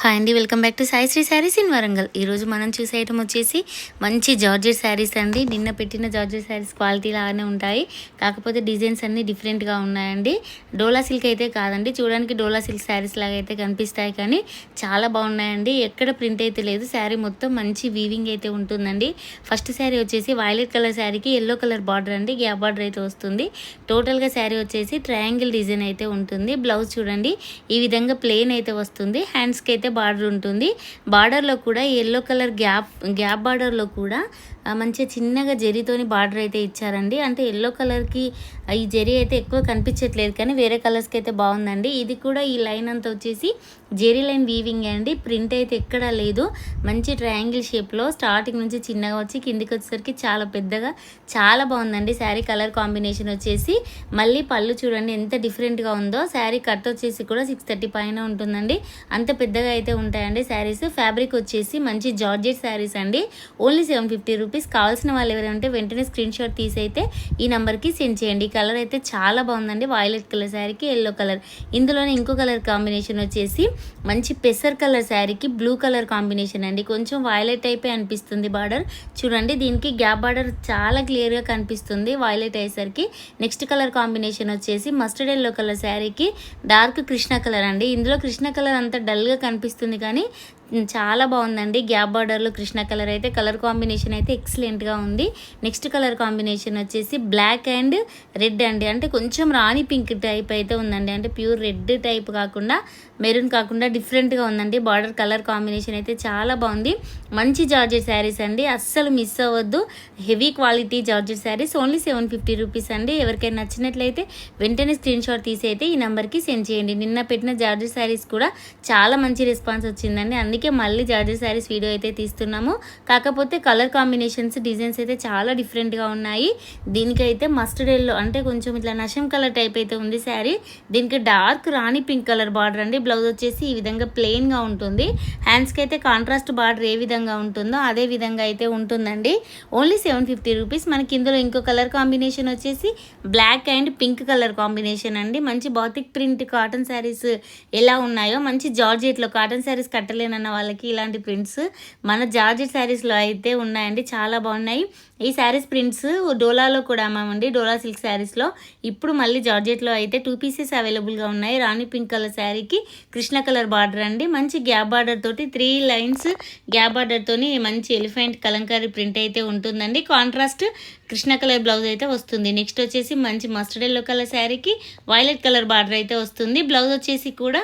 Hi అండి, welcome back to Sai Shri sarees in Warangal. ఈరోజు మనం చూసే ఐటమ్ వచ్చేసి మంచి జార్జెట్ శారీస్ అండి. నిన్న పెట్టిన జార్జెట్ శారీస్ క్వాలిటీ లాగానే ఉంటాయి, కాకపోతే డిజైన్స్ అన్నీ డిఫరెంట్గా ఉన్నాయండి. డోలా సిల్క్ అయితే కాదండి, చూడడానికి డోలా సిల్క్ శారీస్ లాగా అయితే కనిపిస్తాయి, కానీ చాలా బాగున్నాయండి. ఎక్కడ ప్రింట్ అయితే లేదు, శారీ మొత్తం మంచి వీవింగ్ అయితే ఉంటుందండి. ఫస్ట్ శారీ వచ్చేసి వైలెట్ కలర్ శారీకి ఎల్లో కలర్ బార్డర్ అండి, గ్యాప్ బార్డర్ అయితే వస్తుంది. టోటల్గా శారీ వచ్చేసి ట్రయాంగిల్ డిజైన్ అయితే ఉంటుంది. బ్లౌజ్ చూడండి ఈ విధంగా ప్లెయిన్ అయితే వస్తుంది. హ్యాండ్స్కి అయితే బార్డర్ ఉంటుంది. బార్డర్లో కూడా ఎల్లో కలర్ గ్యాప్ బార్డర్లో కూడా మంచిగా చిన్నగా జరీతోని బార్డర్ అయితే ఇచ్చారండి. అంటే ఎల్లో కలర్కి ఈ జరీ అయితే ఎక్కువ కనిపించట్లేదు, కానీ వేరే కలర్స్కి అయితే బాగుందండి. ఇది కూడా ఈ లైన్ అంతా వచ్చేసి జెరీ లైన్ వీవింగ్ అండి. ప్రింట్ అయితే ఎక్కడా లేదు. మంచి ట్రయాంగిల్ షేప్లో స్టార్టింగ్ నుంచి చిన్నగా వచ్చి కిందికి వచ్చేసరికి చాలా పెద్దగా చాలా బాగుందండి. శారీ కలర్ కాంబినేషన్ వచ్చేసి మళ్ళీ పళ్ళు చూడండి ఎంత డిఫరెంట్గా ఉందో. శారీ కట్ వచ్చేసి కూడా 630 పైన ఉంటుందండి. అంత పెద్దగా అయితే ఉంటాయండి శారీస్. ఫ్యాబ్రిక్ వచ్చేసి మంచి జార్జెట్ శారీస్ అండి. Only 750 rupees. కావాల్సిన వాళ్ళు ఎవరంటే వెంటనే స్క్రీన్ షాట్ తీసి అయితే ఈ నెంబర్కి సెండ్ చేయండి. కలర్ అయితే చాలా బాగుందండి. వైలెట్ కలర్ శారీకి ఎల్లో కలర్. ఇందులోనే ఇంకో కలర్ కాంబినేషన్ వచ్చేసి మంచి పెసర్ కలర్ శారీకి బ్లూ కలర్ కాంబినేషన్ అండి. కొంచెం వైలెట్ టైపే అనిపిస్తుంది బార్డర్. చూడండి దీనికి గ్యాప్ బార్డర్ చాలా క్లియర్గా కనిపిస్తుంది వైలెట్ అయ్యేసరికి. నెక్స్ట్ కలర్ కాంబినేషన్ వచ్చేసి మస్టర్డ్ ఎల్లో కలర్ శారీకి డార్క్ కృష్ణ కలర్ అండి. ఇందులో కృష్ణ కలర్ అంతా డల్గా కనిపిస్తుంది, కానీ చాలా బాగుందండి. గ్యాప్ బార్డర్లో కృష్ణ కలర్ అయితే కలర్ కాంబినేషన్ అయితే ఎక్సలెంట్గా ఉంది. నెక్స్ట్ కలర్ కాంబినేషన్ వచ్చేసి బ్లాక్ అండ్ రెడ్ అండి. అంటే కొంచెం రాణి పింక్ టైప్ అయితే ఉందండి. అంటే ప్యూర్ రెడ్ టైప్ కాకుండా మెరూన్ కాకుండా డిఫరెంట్గా ఉందండి. బార్డర్ కలర్ కాంబినేషన్ అయితే చాలా బాగుంది. మంచి జార్జెట్ శారీస్ అండి, అస్సలు మిస్ అవ్వద్దు. Heavy quality georgette saris only 750 rupees అండి. ఎవరికైనా నచ్చినట్లయితే వెంటనే స్క్రీన్ షాట్ తీసి అయితే ఈ నెంబర్కి సెండ్ చేయండి. నిన్న పెట్టిన జార్జెట్ శారీస్ కూడా చాలా మంచి రెస్పాన్స్ వచ్చిందండి. అందుకే మళ్ళీ జార్జెట్ శారీస్ వీడియో అయితే తీస్తున్నాము. కాకపోతే కలర్ కాంబినేషన్స్ డిజైన్స్ అయితే చాలా డిఫరెంట్గా ఉన్నాయి. దీనికైతే మస్టర్డ్ ఎల్లో అంటే కొంచెం ఇట్లా నషం కలర్ టైప్ అయితే ఉంది శారీ. దీనికి డార్క్ రాణి పింక్ కలర్ బార్డర్ అండి. బ్లౌజ్ వచ్చేసి ఈ విధంగా ప్లెయిన్గా ఉంటుంది. హ్యాండ్స్కి అయితే కాంట్రాస్ట్ బార్డర్ ఏ విధంగా ఉంటుందో అదే విధంగా అయితే ఉంటుందండి. Only 750 rupees. మనకి ఇందులో ఇంకో కలర్ కాంబినేషన్ వచ్చేసి black and pink colour combination అండి. మంచి బాతిక్ ప్రింట్ కాటన్ శారీస్ ఎలా ఉన్నాయో మంచి జార్జెట్లో కాటన్ శారీస్ కట్టలేనన్న వాళ్ళకి ఇలాంటి ప్రింట్స్ మన జార్జెట్ శారీస్లో అయితే ఉన్నాయండి. చాలా బాగున్నాయి. ఈ శారీస్ ప్రింట్స్ డోలాలో కూడా అమ్మామండి. డోలా సిల్క్ శారీస్లో ఇప్పుడు మళ్ళీ జార్జెట్లో అయితే 2 పీసెస్ అవైలబుల్గా ఉన్నాయి. రాణి పింక్ కలర్ శారీకి కృష్ణ కలర్ బార్డర్ అండి. మంచి గ్యాప్ బార్డర్ తోటి 3 లైన్స్ గ్యాప్ బార్డర్ తోని మంచి ఎలిఫెంట్ కలంకారీ ప్రింట్ అయితే ఉంటుందండి. కాంట్రాస్ట్ కృష్ణ కలర్ బ్లౌజ్ అయితే వస్తుంది. నెక్స్ట్ వచ్చేసి మంచి మస్టర్డ్ ఎల్లో కలర్ శారీకి వైలెట్ కలర్ బార్డర్ అయితే వస్తుంది. బ్లౌజ్ వచ్చేసి కూడా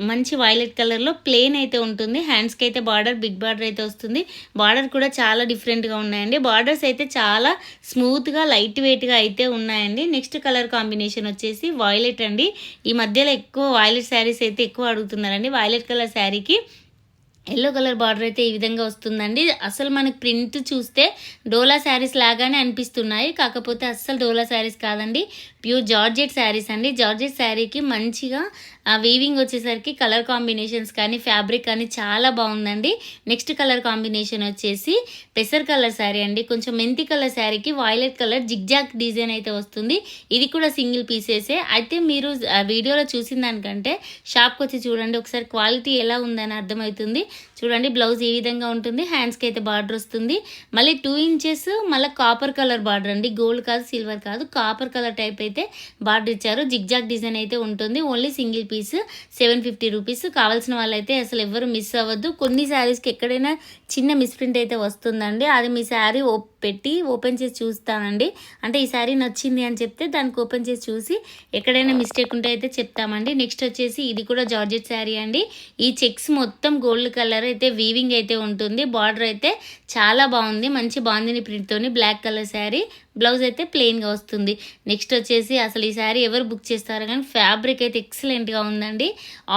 మంచి వైలెట్ కలర్లో ప్లెయిన్ అయితే ఉంటుంది. హ్యాండ్స్కి అయితే బార్డర్ బిగ్ బార్డర్ అయితే వస్తుంది. బార్డర్ కూడా చాలా డిఫరెంట్గా ఉన్నాయండి. బార్డర్స్ అయితే చాలా స్మూత్గా లైట్ వెయిట్గా అయితే ఉన్నాయండి. నెక్స్ట్ కలర్ కాంబినేషన్ వచ్చేసి వైలెట్ అండి. ఈ మధ్యలో ఎక్కువ వైలెట్ శారీస్ అయితే ఎక్కువ అడుగుతున్నారండి. వైలెట్ కలర్ శారీకి ఎల్లో కలర్ బార్డర్ అయితే ఈ విధంగా వస్తుందండి. అసలు మనకి ప్రింట్ చూస్తే డోలా శారీస్ లాగానే అనిపిస్తున్నాయి, కాకపోతే అస్సలు డోలా శారీస్ కాదండి, ప్యూర్ జార్జెట్ శారీస్ అండి. జార్జెట్ శారీకి మంచిగా వీవింగ్ వచ్చేసరికి కలర్ కాంబినేషన్స్ కానీ ఫ్యాబ్రిక్ కానీ చాలా బాగుందండి. నెక్స్ట్ కలర్ కాంబినేషన్ వచ్చేసి పెసర్ కలర్ శారీ అండి. కొంచెం మెంతి కలర్ శారీకి వైలెట్ కలర్ జిగ్జాగ్ డిజైన్ అయితే వస్తుంది. ఇది కూడా సింగిల్ పీసెసే. అయితే మీరు వీడియోలో చూసిన దానికంటే షాప్కి వచ్చి చూడండి ఒకసారి, క్వాలిటీ ఎలా ఉందని అర్థమవుతుంది. చూడండి బ్లౌజ్ ఈ విధంగా ఉంటుంది. హ్యాండ్స్కి అయితే బార్డర్ వస్తుంది. మళ్ళీ 2 ఇంచెస్ మళ్ళీ కాపర్ కలర్ బార్డర్ అండి. గోల్డ్ కాదు, సిల్వర్ కాదు, కాపర్ కలర్ టైప్ అయితే బార్డర్ ఇచ్చారు. జిగ్జాగ్ డిజైన్ అయితే ఉంటుంది. Only single piece 750 rupees. కావాల్సిన వాళ్ళైతే అసలు ఎవరు మిస్ అవ్వద్దు. కొన్ని శారీస్కి ఎక్కడైనా చిన్న మిస్ప్రింట్ అయితే వస్తుందండి. అది మీ శారీ పెట్టి ఓపెన్ చేసి చూస్తానండి. అంటే ఈ శారీ నచ్చింది అని చెప్తే దానికి ఓపెన్ చేసి చూసి ఎక్కడైనా మిస్టేక్ ఉంటే అయితే చెప్తామండి. నెక్స్ట్ వచ్చేసి ఇది కూడా జార్జెట్ శారీ అండి. ఈ చెక్స్ మొత్తం గోల్డ్ కలర్ అయితే వీవింగ్ అయితే ఉంటుంది. బార్డర్ అయితే చాలా బాగుంది. మంచి బాందిని ప్రింట్తోని బ్లాక్ కలర్ శారీ. బ్లౌజ్ అయితే ప్లెయిన్గా వస్తుంది. నెక్స్ట్ వచ్చేసి అసలు ఈ శారీ ఎవరు బుక్ చేస్తారో కానీ ఫ్యాబ్రిక్ అయితే ఎక్సలెంట్గా ఉందండి.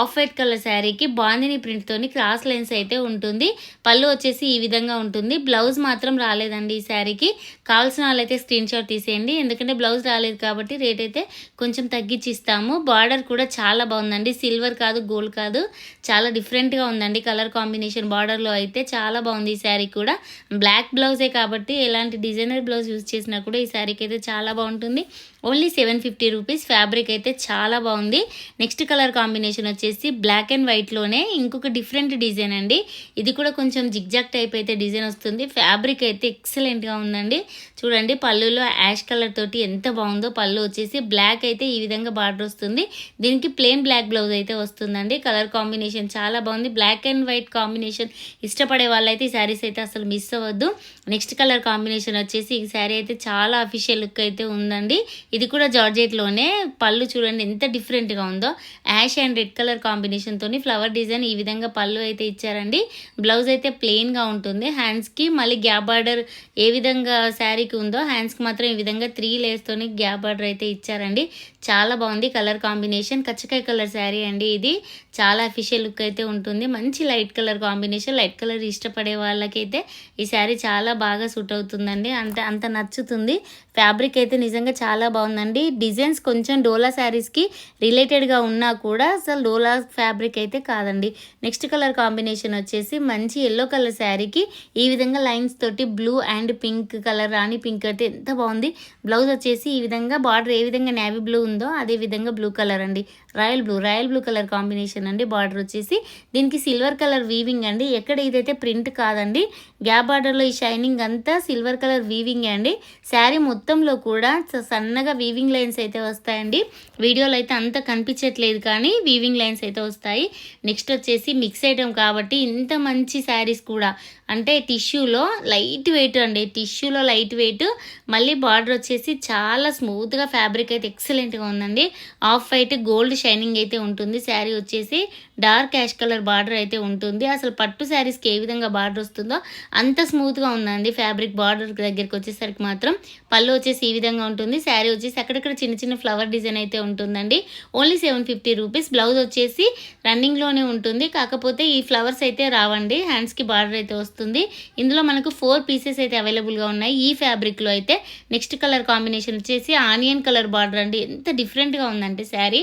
ఆఫ్ వైట్ కలర్ శారీకి బాందిని ప్రింట్తోని క్రాస్ లైన్స్ అయితే ఉంటుంది. పళ్ళు వచ్చేసి ఈ విధంగా ఉంటుంది. బ్లౌజ్ మాత్రం రాలేదండి ఈ శారీకి. కావాల్సిన వాళ్ళైతే స్క్రీన్ షాట్ తీసేయండి, ఎందుకంటే బ్లౌజ్ రాలేదు కాబట్టి రేట్ అయితే కొంచెం తగ్గించి ఇస్తాము. బార్డర్ కూడా చాలా బాగుందండి, సిల్వర్ కాదు గోల్డ్ కాదు, చాలా డిఫరెంట్గా ఉందండి కలర్ కాంబినేషన్. బార్డర్లో అయితే చాలా బాగుంది. ఈ శారీ కూడా బ్లాక్ బ్లౌజే కాబట్టి ఎలాంటి డిజైనర్ బ్లౌజ్ యూజ్ చేసినా కూడా ఈ శారీకి అయితే చాలా బాగుంటుంది. Only 750 rupees. ఫ్యాబ్రిక్ అయితే చాలా బాగుంది. నెక్స్ట్ కలర్ కాంబినేషన్ వచ్చేసి బ్లాక్ అండ్ వైట్లోనే ఇంకొక డిఫరెంట్ డిజైన్ అండి. ఇది కూడా కొంచెం జిగ్జాగ్ టైప్ అయితే డిజైన్ వస్తుంది. ఫ్యాబ్రిక్ అయితే ఎక్సలెంట్గా ఉందండి. చూడండి పళ్ళులో యాష్ కలర్ తోటి ఎంత బాగుందో. పళ్ళు వచ్చేసి బ్లాక్ అయితే ఈ విధంగా బార్డర్ వస్తుంది. దీనికి ప్లెయిన్ బ్లాక్ బ్లౌజ్ అయితే వస్తుందండి. కలర్ కాంబినేషన్ చాలా బాగుంది. బ్లాక్ అండ్ వైట్ కాంబినేషన్ ఇష్టపడే వాళ్ళైతే ఈ శారీస్ అయితే అసలు మిస్ అవ్వద్దు. నెక్స్ట్ కలర్ కాంబినేషన్ వచ్చేసి ఈ శారీ అయితే చాలా అఫీషియల్ లుక్ అయితే ఉందండి. ఇది కూడా జార్జెట్లోనే. పళ్ళు చూడండి ఎంత డిఫరెంట్గా ఉందో. యాష్ అండ్ రెడ్ కలర్ కాంబినేషన్తో ఫ్లవర్ డిజైన్ ఈ విధంగా పళ్ళు అయితే ఇచ్చారండి. బ్లౌజ్ అయితే ప్లెయిన్గా ఉంటుంది. హ్యాండ్స్కి మళ్ళీ గ్యాప్ బార్డర్ ఏ విధంగా శారీకి ఉందో హ్యాండ్స్కి మాత్రం ఈ విధంగా 3 లేయర్స్తోని గ్యాప్ బార్డర్ అయితే ఇచ్చారండి. చాలా బాగుంది కలర్ కాంబినేషన్. కచ్చకాయ కలర్ శారీ అండి ఇది. చాలా అఫీషియల్ లుక్ అయితే ఉంటుంది. మంచి light colour combination. Light colour ఇష్టపడే వాళ్ళకైతే ఈ శారీ చాలా బాగా సూట్ అవుతుందండి. అంత నచ్చుతుంది. ఫ్యాబ్రిక్ అయితే నిజంగా చాలా బాగుందండి. డిజైన్స్ కొంచెం డోలా శారీస్కి రిలేటెడ్గా ఉన్నా కూడా అసలు డోలా ఫ్యాబ్రిక్ అయితే కాదండి. నెక్స్ట్ కలర్ కాంబినేషన్ వచ్చేసి మంచి ఎల్లో కలర్ శారీకి ఈ విధంగా లైన్స్ తోటి blue and pink colour Rani pink అయితే ఎంత బాగుంది. బ్లౌజ్ వచ్చేసి ఈ విధంగా బార్డర్ ఏ విధంగా నేవీ బ్లూ ఉందో అదే విధంగా బ్లూ కలర్ అండి. రాయల్ బ్లూ కలర్ కాంబినేషన్ అండి. బార్డర్ వచ్చేసి దీనికి సిల్వర్ కలర్ వీవింగ్ అండి. ఎక్కడ ఇదైతే ప్రింట్ కాదండి. గ్యాప్ బార్డర్లో ఈ షైనింగ్ అంతా సిల్వర్ కలర్ వీవింగ్ అండి. శారీ మొత్తంలో కూడా సన్నగా వీవింగ్ లైన్స్ అయితే వస్తాయండి. వీడియోలో అయితే అంత కనిపించట్లేదు కానీ వీవింగ్ లైన్స్ అయితే వస్తాయి. నెక్స్ట్ వచ్చేసి మిక్స్ ఐటమ్ కాబట్టి ఇంత మంచి శారీస్ కూడా అంటే టిష్యూలో లైట్ వెయిట్ అండి. టిష్యూలో లైట్ వెయిట్, మళ్ళీ బార్డర్ వచ్చేసి చాలా స్మూత్గా ఫ్యాబ్రిక్ అయితే ఎక్సలెంట్గా ఉందండి. ఆఫ్ వైట్ గోల్డ్ షైనింగ్ అయితే ఉంటుంది. శారీ వచ్చేసి డార్క్ యాష్ కలర్ బార్డర్ అయితే ఉంటుంది. అసలు పట్టు శారీస్కి ఏ విధంగా బార్డర్ వస్తుందో అంత స్మూత్గా ఉందండి ఫ్యాబ్రిక్. బార్డర్ దగ్గరికి వచ్చేసరికి మాత్రం పళ్ళు వచ్చేసి ఈ విధంగా ఉంటుంది. శారీ వచ్చేసి అక్కడక్కడ చిన్న చిన్న ఫ్లవర్ డిజైన్ అయితే ఉంటుందండి. Only 750 rupees. బ్లౌజ్ వచ్చేసి రన్నింగ్లోనే ఉంటుంది, కాకపోతే ఈ ఫ్లవర్స్ అయితే రావండి. హ్యాండ్స్కి బార్డర్ అయితే వస్తుంది. ఇందులో మనకు 4 పీసెస్ అయితే అవైలబుల్గా ఉన్నాయి ఈ ఫ్యాబ్రిక్లో అయితే. నెక్స్ట్ కలర్ కాంబినేషన్ వచ్చేసి ఆనియన్ కలర్ బార్డర్ అండి. ఎంత డిఫరెంట్గా ఉందంటే శారీ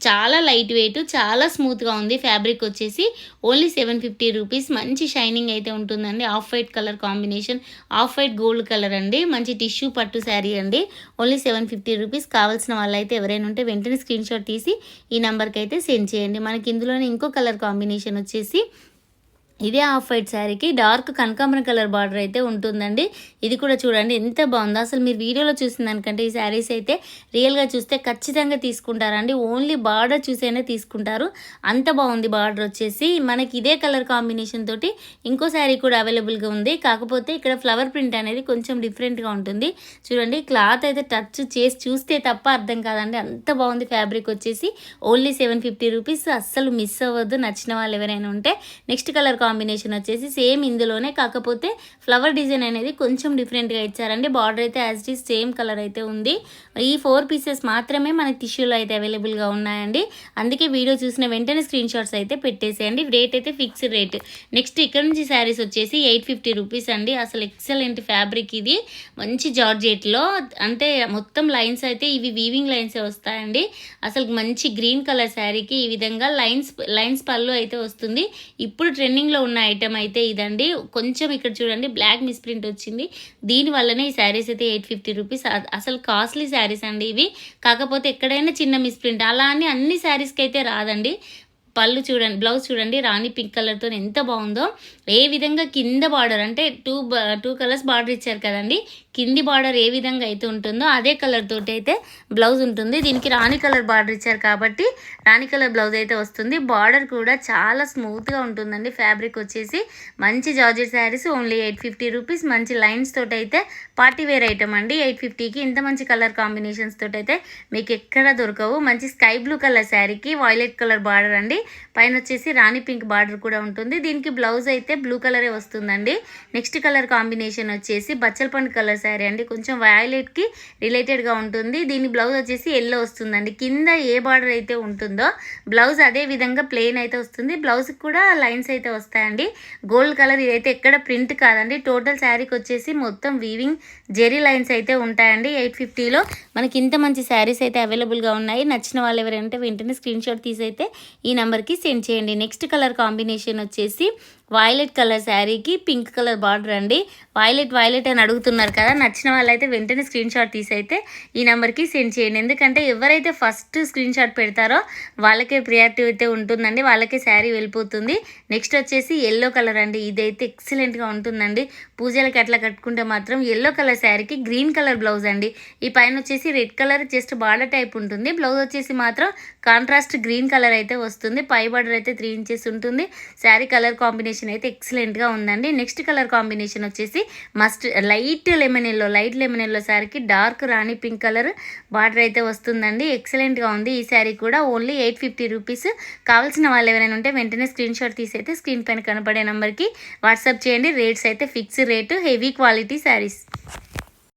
చాలా లైట్ వెయిట్, చాలా స్మూత్గా ఉంది. ఫ్యాబ్రిక్ వచ్చేసి ఓన్లీ 750 రూపీస్. మంచి షైనింగ్ అయితే ఉంటుందండి. Off white colour combination, off white gold colour అండి. మంచి టిష్యూ పట్టు శారీ అండి. Only 750 rupees. కావాల్సిన వాళ్ళైతే ఎవరైనా ఉంటే వెంటనే స్క్రీన్ షాట్ తీసి ఈ నెంబర్కి అయితే సెండ్ చేయండి. మనకి ఇందులోనే ఇంకో కలర్ కాంబినేషన్ వచ్చేసి ఇదే ఆఫ్ వైట్ శారీకి డార్క్ కనకాంబరం కలర్ బార్డర్ అయితే ఉంటుందండి. ఇది కూడా చూడండి ఎంత బాగుందో. అసలు మీరు వీడియోలో చూసిన దానికంటే ఈ శారీస్ అయితే రియల్గా చూస్తే ఖచ్చితంగా తీసుకుంటారండి. ఓన్లీ బార్డర్ చూసైనా తీసుకుంటారు, అంత బాగుంది. బార్డర్ వచ్చేసి మనకి ఇదే కలర్ కాంబినేషన్ తోటి ఇంకో శారీ కూడా అవైలబుల్గా ఉంది, కాకపోతే ఇక్కడ ఫ్లవర్ ప్రింట్ అనేది కొంచెం డిఫరెంట్గా ఉంటుంది. చూడండి క్లాత్ అయితే టచ్ చేసి చూస్తే తప్ప అర్థం కాదండి, అంత బాగుంది. ఫ్యాబ్రిక్ వచ్చేసి ఓన్లీ 750 రూపీస్. అస్సలు మిస్ అవ్వద్దు నచ్చిన వాళ్ళు ఎవరైనా ఉంటే. నెక్స్ట్ కలర్ కాంబినేషన్ వచ్చేసి సేమ్ ఇందులోనే, కాకపోతే ఫ్లవర్ డిజైన్ అనేది కొంచెం డిఫరెంట్గా ఇచ్చారండి. బార్డర్ అయితే as it is same colour అయితే ఉంది. ఈ 4 పీసెస్ మాత్రమే మనకి టిష్యూలో అయితే అవైలబుల్గా ఉన్నాయండి. అందుకే వీడియో చూసిన వెంటనే స్క్రీన్ షాట్స్ అయితే పెట్టేసేయండి. రేట్ అయితే ఫిక్స్డ్ రేట్. నెక్స్ట్ ఇక్కడ నుంచి శారీస్ వచ్చేసి 850 రూపీస్ అండి. అసలు ఎక్సలెంట్ ఫ్యాబ్రిక్ ఇది. మంచి జార్జెట్లో అంటే మొత్తం లైన్స్ అయితే ఇవి వీవింగ్ లైన్సే వస్తాయండి. అసలు మంచి గ్రీన్ కలర్ శారీకి ఈ విధంగా లైన్స్ పళ్ళు అయితే వస్తుంది. ఇప్పుడు ట్రెండింగ్లో ఉన్న ఐటమ్ అయితే ఇదండి. కొంచెం ఇక్కడ చూడండి బ్లాక్ మిస్ప్రింట్ వచ్చింది, దీనివల్లనే ఈ శారీస్ అయితే 850 రూపీస్. అసలు కాస్ట్లీ శారీస్ అండి ఇవి, కాకపోతే ఎక్కడైనా చిన్న మిస్ప్రింట్ అలా అని అన్ని శారీస్కి అయితే రాదండి. పళ్ళు చూడండి, బ్లౌజ్ చూడండి రాణి పింక్ కలర్తో ఎంత బాగుందో. ఏ విధంగా కింద బార్డర్ అంటే టూ కలర్స్ బార్డర్ ఇచ్చారు కదండి, కింది బార్డర్ ఏ విధంగా అయితే ఉంటుందో అదే కలర్ తోటి అయితే బ్లౌజ్ ఉంటుంది. దీనికి రాణి కలర్ బార్డర్ ఇచ్చారు కాబట్టి రాణి కలర్ బ్లౌజ్ అయితే వస్తుంది. బార్డర్ కూడా చాలా స్మూత్గా ఉంటుందండి. ఫ్యాబ్రిక్ వచ్చేసి మంచి జార్జెట్ శారీస్ ఓన్లీ 850 రూపీస్. మంచి లైన్స్ తోటి అయితే పార్టీ వేర్ ఐటమ్ అండి. 850కి ఇంత మంచి కలర్ కాంబినేషన్స్ తోటి అయితే మీకు ఎక్కడ దొరకవు. మంచి స్కై బ్లూ కలర్ శారీకి వైలెట్ కలర్ బార్డర్ అండి. పైన వచ్చేసి రాణి పింక్ బార్డర్ కూడా ఉంటుంది. దీనికి బ్లౌజ్ అయితే బ్లూ కలరే వస్తుందండి. నెక్స్ట్ కలర్ కాంబినేషన్ వచ్చేసి బచ్చల పండు కలర్ శారీ అండి, కొంచెం వైలెట్కి రిలేటెడ్గా ఉంటుంది. దీని బ్లౌజ్ వచ్చేసి ఎల్లో వస్తుందండి. కింద ఏ బార్డర్ అయితే ఉంటుందో బ్లౌజ్ అదే విధంగా ప్లెయిన్ అయితే వస్తుంది. బ్లౌజ్కి కూడా లైన్స్ అయితే వస్తాయండి. గోల్డ్ కలర్ ఇదైతే ఎక్కడ ప్రింట్ కాదండి. టోటల్ శారీకి వచ్చేసి మొత్తం వీవింగ్ జెరీ లైన్స్ అయితే ఉంటాయండి. 850లో మనకి ఇంత మంచి శారీస్ అయితే అవైలబుల్గా ఉన్నాయి. నచ్చిన వాళ్ళు ఎవరంటే వెంటనే స్క్రీన్ షాట్ తీసి అయితే ఈ నెంబర్కి సెండ్ చేయండి. నెక్స్ట్ కలర్ కాంబినేషన్ వచ్చేసి వైలెట్ కలర్ శారీకి పింక్ కలర్ బార్డర్ అండి. వైలెట్ అని అడుగుతున్నారు కదా, నచ్చిన వాళ్ళైతే వెంటనే స్క్రీన్ షాట్ తీసి అయితే ఈ నెంబర్కి సెండ్ చేయండి. ఎందుకంటే ఎవరైతే ఫస్ట్ స్క్రీన్ షాట్ పెడతారో వాళ్ళకే ప్రియారిటీ అయితే ఉంటుందండి, వాళ్ళకే శారీ వెళ్ళిపోతుంది. నెక్స్ట్ వచ్చేసి ఎల్లో కలర్ అండి. ఇదైతే ఎక్సలెంట్గా ఉంటుందండి. పూజలకి అట్లా కట్టుకుంటే మాత్రం ఎల్లో కలర్ శారీకి గ్రీన్ కలర్ బ్లౌజ్ అండి. ఈ పైన వచ్చేసి red colour just border type ఉంటుంది. బ్లౌజ్ వచ్చేసి మాత్రం కాంట్రాస్ట్ గ్రీన్ కలర్ అయితే వస్తుంది. పై బార్డర్ అయితే 3 ఇంచెస్ ఉంటుంది. శారీ కలర్ కాంబినేషన్ అయితే ఎక్సలెంట్గా ఉందండి. నెక్స్ట్ కలర్ కాంబినేషన్ వచ్చేసి లైట్ లెమన్ ఎల్లో శారీకి డార్క్ రాణి పింక్ కలర్ బార్డర్ అయితే వస్తుందండి. ఎక్సలెంట్గా ఉంది. ఈ శారీ కూడా ఓన్లీ 850 రూపీస్. కావాల్సిన వాళ్ళు ఎవరైనా ఉంటే వెంటనే స్క్రీన్ షాట్ తీసి అయితే స్క్రీన్ పైన కనపడే నెంబర్కి వాట్సాప్ చేయండి. రేట్స్ అయితే fix rate, heavy quality saris.